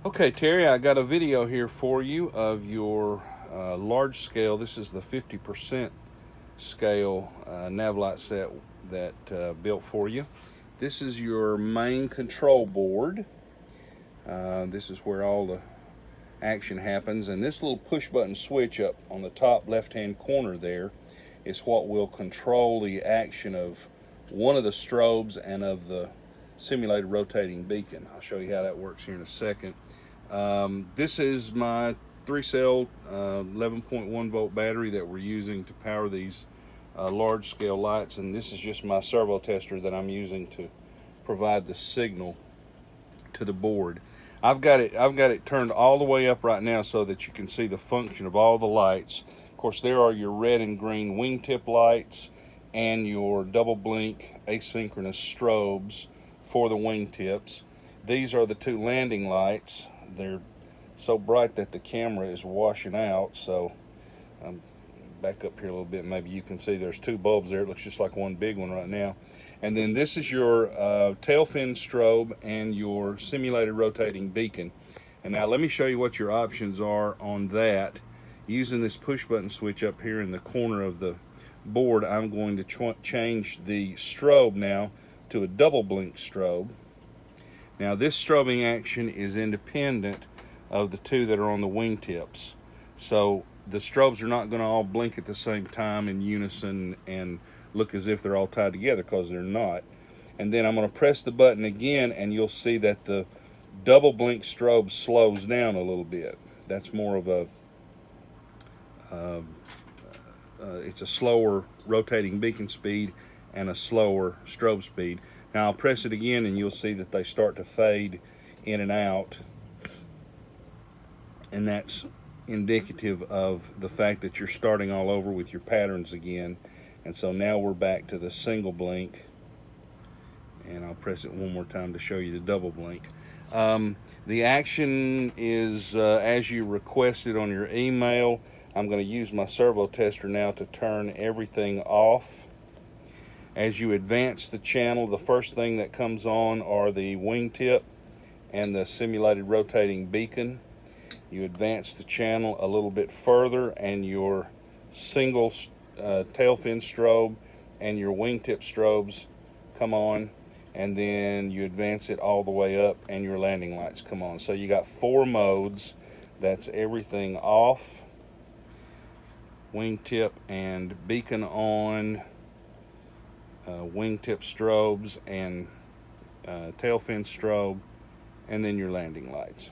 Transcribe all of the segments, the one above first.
Okay, Terry, I got a video here for you of your large scale. This is the 50% scale NavLight set that built for you. This is your main control board. This is where all the action happens, and this little push button switch up on the top left hand corner there is what will control the action of one of the strobes and of the simulated rotating beacon. I'll show you how that works here in a second. This is my 3-cell 11.1 volt battery that we're using to power these large scale lights, and this is just my servo tester that I'm using to provide the signal to the board. I've got it turned all the way up right now so that you can see the function of all the lights. Of course, there are your red and green wingtip lights and your double blink asynchronous strobes for the wingtips. These are the two landing lights. They're so bright that the camera is washing out, so back up here a little bit, maybe you can see there's two bulbs there. It looks just like one big one right now. And then this is your tail fin strobe and your simulated rotating beacon. And now let me show you what your options are on that. Using this push button switch up here in the corner of the board, I'm going to change the strobe now to a double blink strobe. Now this strobing action is independent of the two that are on the wingtips. So the strobes are not going to all blink at the same time in unison and look as if they're all tied together, because they're not. And then I'm going to press the button again, and you'll see that the double blink strobe slows down a little bit. That's more of a it's a slower rotating beacon speed and a slower strobe speed. Now I'll press it again and you'll see that they start to fade in and out, and that's indicative of the fact that you're starting all over with your patterns again. And so now we're back to the single blink, and I'll press it one more time to show you the double blink. The action is as you requested on your email. I'm going to use my servo tester now to turn everything off. As you advance the channel, the first thing that comes on are the wingtip and the simulated rotating beacon. You advance the channel a little bit further, and your single tail fin strobe and your wingtip strobes come on, and then you advance it all the way up and your landing lights come on. So you got 4 modes. That's everything off, wingtip and beacon on, wingtip strobes and tail fin strobe, and then your landing lights.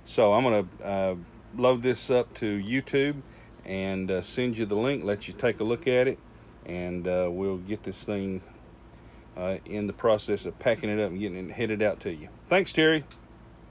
So I'm going to load this up to YouTube and send you the link, let you take a look at it, and we'll get this thing in the process of packing it up and getting it headed out to you. Thanks, Terry.